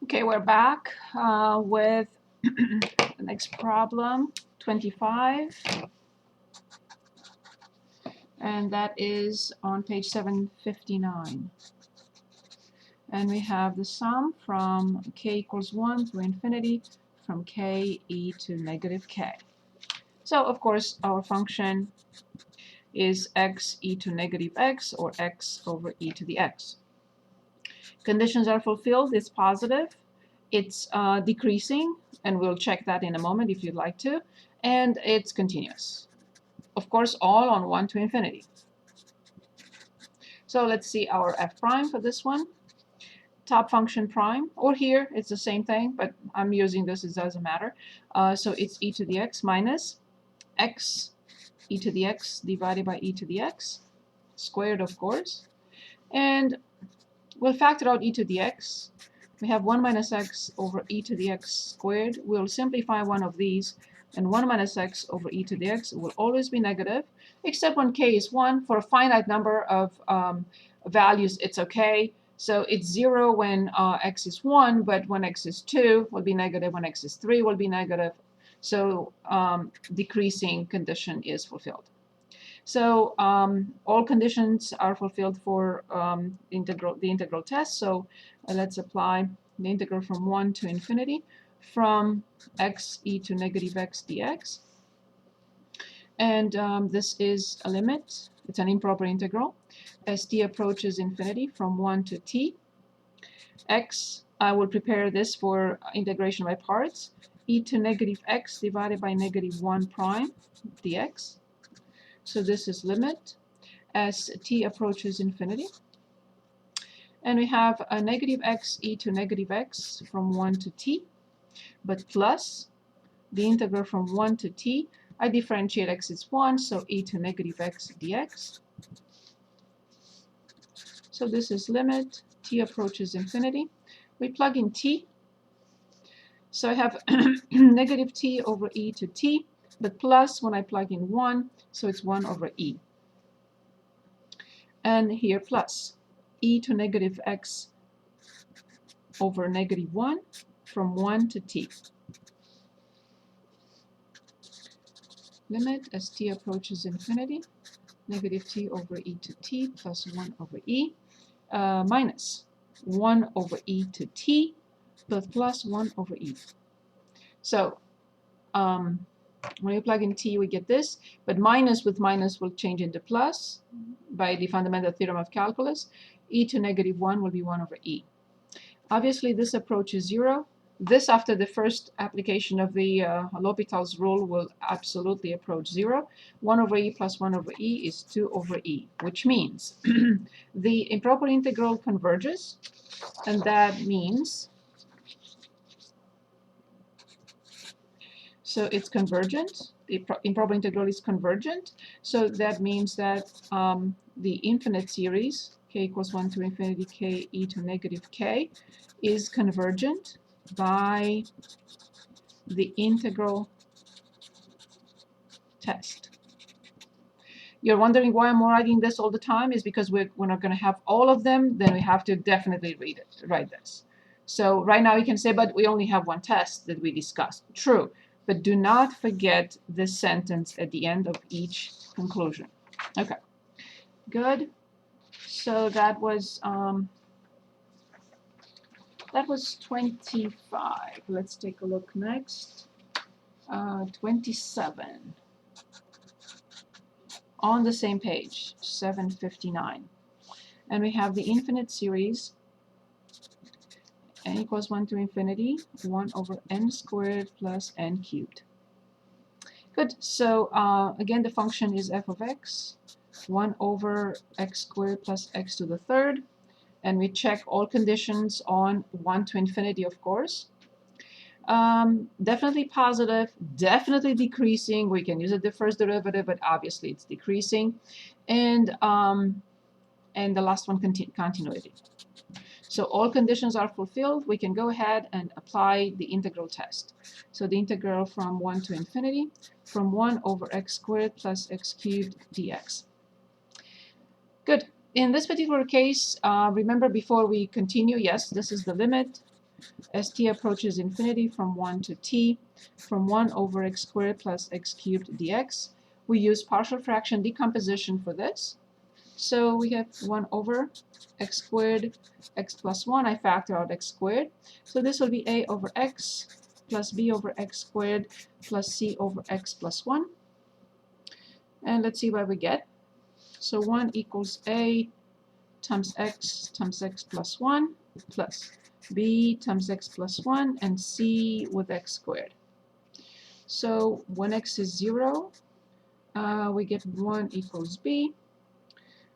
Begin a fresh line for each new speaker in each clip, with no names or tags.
Okay, we're back with the next problem, 25, and that is on page 759. And we have the sum from k equals 1 through infinity from k e to negative k. So, of course, our function is x e to negative x, or x over e to the x. Conditions are fulfilled, it's positive, it's decreasing, and we'll check that in a moment if you'd like to, and it's continuous. Of course, all on 1 to infinity. So let's see our f prime for this one. Top function prime, or here it's the same thing, but I'm using this, it doesn't matter. So it's e to the x minus x e to the x divided by e to the x squared, of course. And we'll factor out e to the x. We have 1 minus x over e to the x squared. We'll simplify one of these, and 1 minus x over e to the x will always be negative, except when k is 1. For a finite number of values, it's okay. So it's 0 when x is 1, but when x is 2 will be negative, when x is 3 will be negative. So decreasing condition is fulfilled. So all conditions are fulfilled for the integral test. So let's apply the integral from 1 to infinity from x e to negative x dx. And this is a limit. It's an improper integral. As t approaches infinity from 1 to t, x, I will prepare this for integration by parts, e to negative x divided by negative 1 prime dx. So this is limit as t approaches infinity. And we have a negative x e to negative x from 1 to t, but plus the integral from 1 to t. I differentiate x is 1, so e to negative x dx. So this is limit t approaches infinity. We plug in t. So I have negative t over e to t, but plus when I plug in 1, so it's 1 over e. And here plus e to negative x over negative 1 from 1 to t. Limit as t approaches infinity, negative t over e to t plus 1 over e minus 1 over e to t plus 1 over e. So when you plug in t, we get this, but minus with minus will change into plus by the fundamental theorem of calculus. E to negative 1 will be 1 over e. Obviously, this approaches 0. This, after the first application of the L'Hopital's rule, will absolutely approach 0. 1 over e plus 1 over e is 2 over e, which means the improper integral converges, and that means, so it's convergent. The improper integral is convergent, so that means that the infinite series, k equals 1 to infinity k e to negative k, is convergent by the integral test. You're wondering why I'm writing this all the time? Is because we're not going to have all of them, then we have to definitely write this. So right now you can say, but we only have one test that we discussed. True, but do not forget this sentence at the end of each conclusion. Okay, good. So that was 25. Let's take a look next. 27. On the same page, 759. And we have the infinite series, n equals 1 to infinity, 1 over n squared plus n cubed. Good, so again, the function is f of x, 1 over x squared plus x to the third. And we check all conditions on 1 to infinity, of course. Definitely positive, definitely decreasing. We can use the first derivative, but obviously it's decreasing. And the last one, continuity. So all conditions are fulfilled. We can go ahead and apply the integral test. So the integral from 1 to infinity, from 1 over x squared plus x cubed dx. Good. In this particular case, remember before we continue, yes, this is the limit. as t approaches infinity from 1 to t, from 1 over x squared plus x cubed dx. We use partial fraction decomposition for this. So we have 1 over x squared, x plus 1. I factor out x squared. So this will be a over x plus b over x squared plus c over x plus 1. And let's see what we get. So 1 equals a times x plus 1 plus b times x plus 1 and c with x squared. So when x is 0, we get 1 equals b.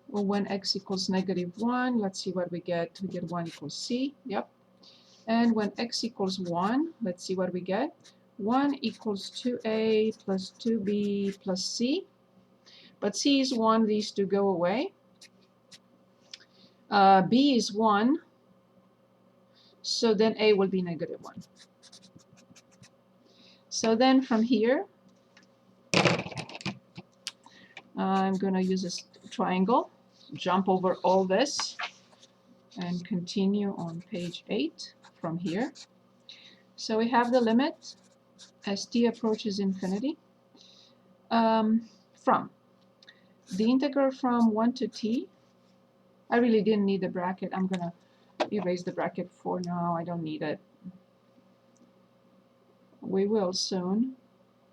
Well, when x equals -1, let's see what we get. We get 1 equals c. Yep. And when x equals 1, let's see what we get. 1 equals 2a plus 2b plus c. But c is 1, these two go away. B is 1, so then a will be -1. So then from here, I'm going to use this triangle, jump over all this, and continue on page 8 from here. So we have the limit as t approaches infinity from the integral from 1 to t. I really didn't need the bracket. I'm going to erase the bracket for now. I don't need it. We will soon,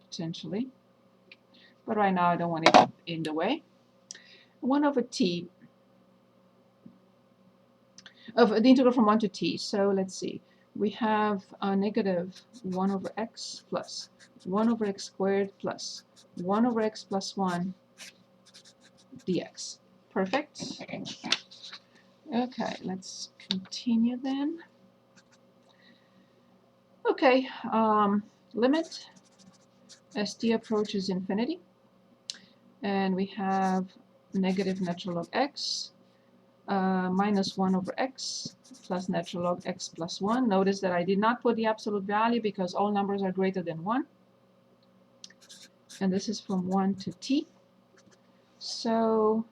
potentially. But right now I don't want it in the way. 1 over t of the integral from 1 to t. So let's see. We have a negative 1 over x plus 1 over x squared plus 1 over x plus 1 dx. Perfect. Okay, let's continue then. Okay, limit as t approaches infinity. And we have negative natural log x minus 1 over x plus natural log x plus 1. Notice that I did not put the absolute value because all numbers are greater than 1. And this is from 1 to t. So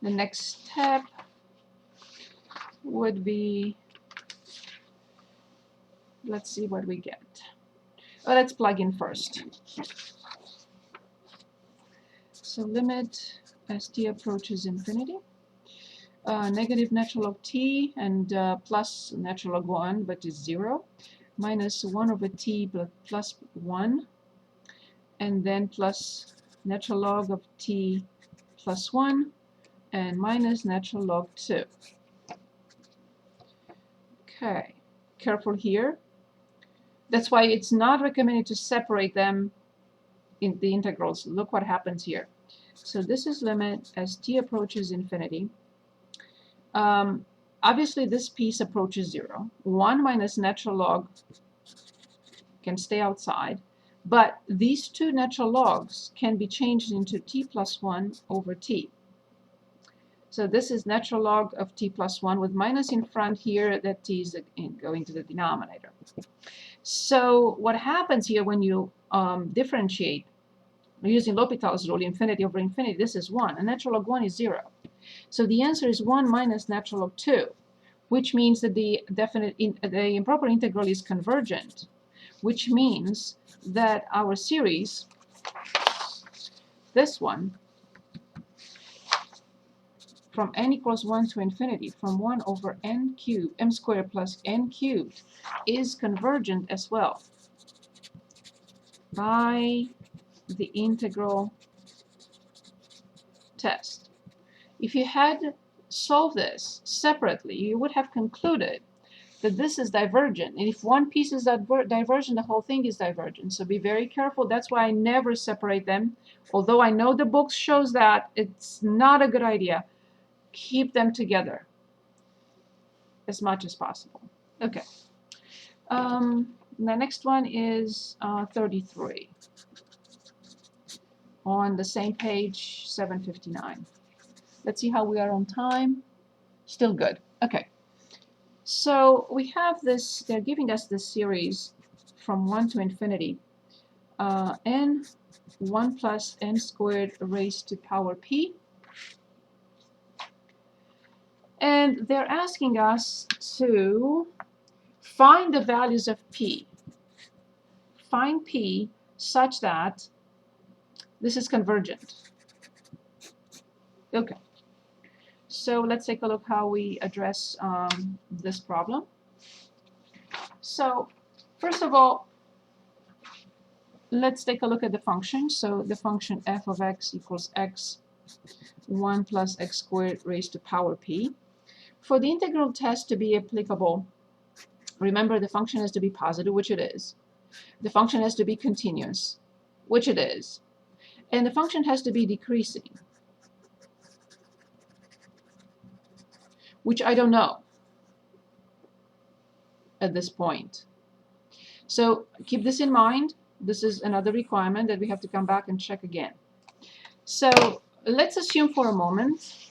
the next step would be, let's see what we get. Oh, let's plug in first. So limit as t approaches infinity. Negative natural log t and plus natural log 1, but is 0, minus 1 over t plus 1, and then plus natural log of t plus 1, and minus natural log 2. Okay, careful here. That's why it's not recommended to separate them in the integrals. Look what happens here. So this is limit as t approaches infinity. Obviously this piece approaches 0. 1 minus natural log can stay outside, but these two natural logs can be changed into t plus 1 over t. So this is natural log of t plus 1 with minus in front here, that t is going to the denominator. So what happens here when you differentiate using L'Hopital's rule, infinity over infinity, this is 1, and natural log 1 is 0. So the answer is 1 minus natural log 2, which means that the improper integral is convergent, which means that our series, this one, from n equals 1 to infinity, from 1 over n squared plus n cubed, is convergent as well by the integral test. If you had solved this separately, you would have concluded that this is divergent. And if one piece is divergent, the whole thing is divergent. So be very careful. That's why I never separate them. Although I know the book shows that, it's not a good idea. Keep them together as much as possible. Okay. The next one is 33. On the same page, 759. Let's see how we are on time. Still good. Okay. So we have this, they're giving us this series from 1 to infinity. N 1 plus n squared raised to power p. And they're asking us to find the values of p. Find p such that this is convergent. Okay. So let's take a look how we address this problem. So first of all, let's take a look at the function. So the function f of x equals x 1 plus x squared raised to power p. For the integral test to be applicable, remember the function has to be positive, which it is. The function has to be continuous, which it is. And the function has to be decreasing, which I don't know at this point. So keep this in mind. This is another requirement that we have to come back and check again. So let's assume for a moment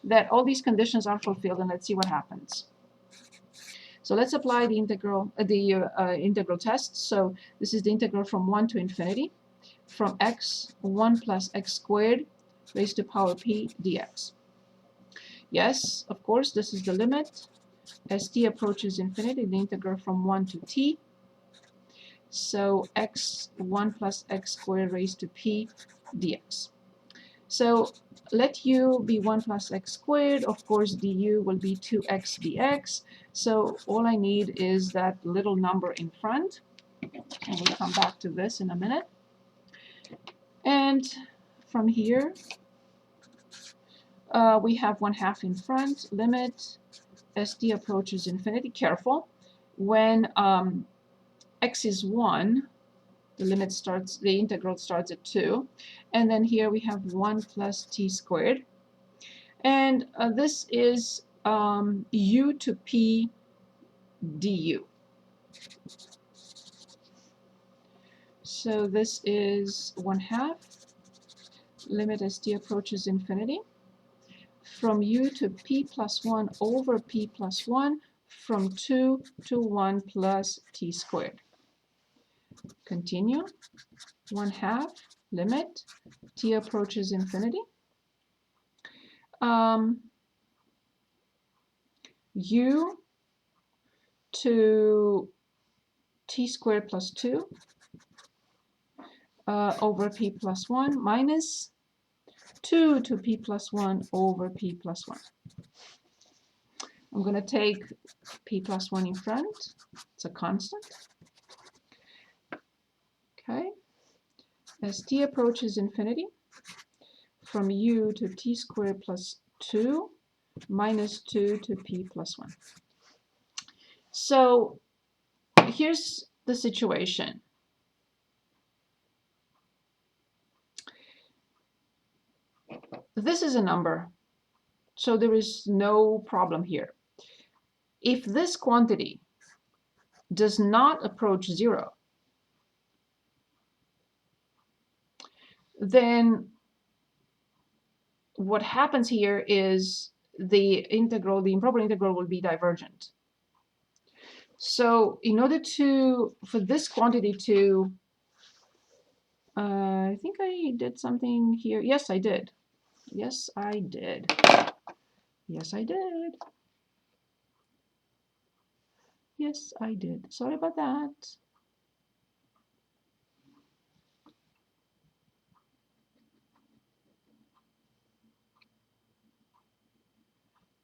that all these conditions are fulfilled, and let's see what happens. So let's apply the integral test. So this is the integral from 1 to infinity, from x 1 plus x squared raised to power p dx. Yes, of course, this is the limit. As t approaches infinity, the integral from 1 to t. So x 1 plus x squared raised to p dx. So let u be 1 plus x squared. Of course, du will be 2x dx. So all I need is that little number in front. And we'll come back to this in a minute. And from here, we have 1/2 in front. Limit as t approaches infinity. Careful. When x is 1, the integral starts at 2. And then here we have 1 plus t squared. And this is u to p du. So this is 1/2. Limit as t approaches infinity. From u to p plus 1 over p plus 1, from 2 to 1 plus t squared. Continue. 1/2 limit t approaches infinity. U to t squared plus 2 over p plus 1 minus 2 to p plus 1 over p plus 1. I'm going to take p plus 1 in front. It's a constant. Okay. As t approaches infinity, from u to t squared plus 2 minus 2 to p plus 1. So here's the situation. This is a number, so there is no problem here. If this quantity does not approach 0, then what happens here is the improper integral will be divergent. So in order for this quantity to, I think I did something here. Yes, I did. Yes, I did. Yes, I did. Yes, I did. Sorry about that.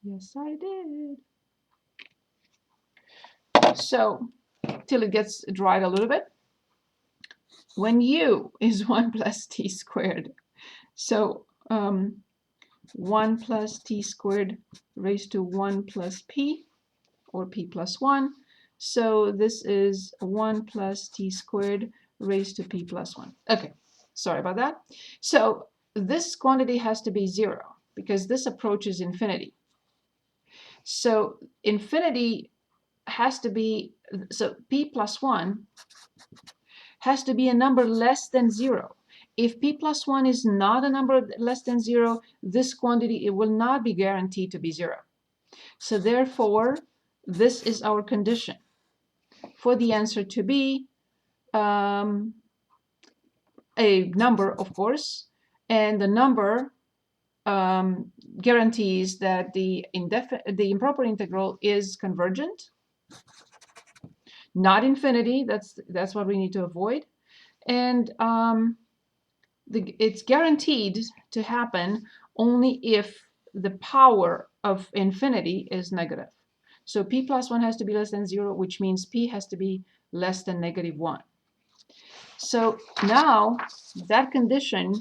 Yes, I did. So, till it gets dried a little bit. When u is 1 plus t squared, so 1 plus t squared raised to 1 plus p, or p plus 1. So this is 1 plus t squared raised to p plus 1. Okay, sorry about that. So this quantity has to be 0 because this approaches infinity. So infinity has to be, so p plus 1 has to be a number less than 0. If p plus 1 is not a number less than 0, this quantity, it will not be guaranteed to be 0. So therefore, this is our condition for the answer to be a number, of course, and the number guarantees that the improper integral is convergent. not infinity. That's what we need to avoid. And it's guaranteed to happen only if the power of infinity is negative. So p plus 1 has to be less than 0, which means p has to be less than -1. So now that condition,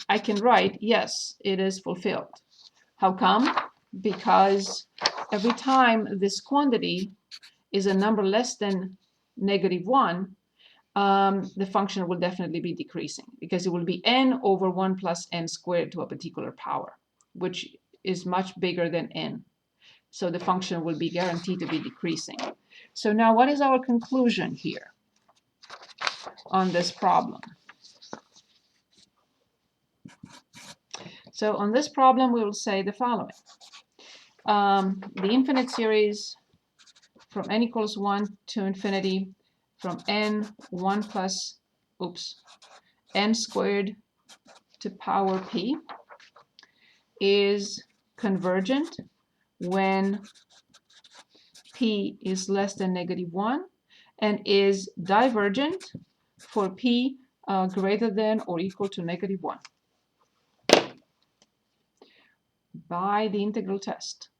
I can write, yes, it is fulfilled. How come? Because every time this quantity is a number less than -1, the function will definitely be decreasing, because it will be n over 1 plus n squared to a particular power, which is much bigger than n. So the function will be guaranteed to be decreasing. So now what is our conclusion here on this problem? So on this problem, we will say the following. The infinite series from n equals 1 to infinity, from n 1 plus, n squared to power p, is convergent when p is less than -1, and is divergent for p greater than or equal to -1 by the integral test.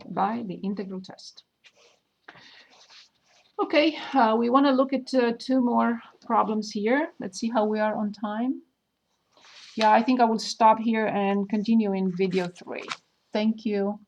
By the integral test. Okay, we want to look at 2 more problems here. Let's see how we are on time. Yeah, I think I will stop here and continue in video 3. Thank you.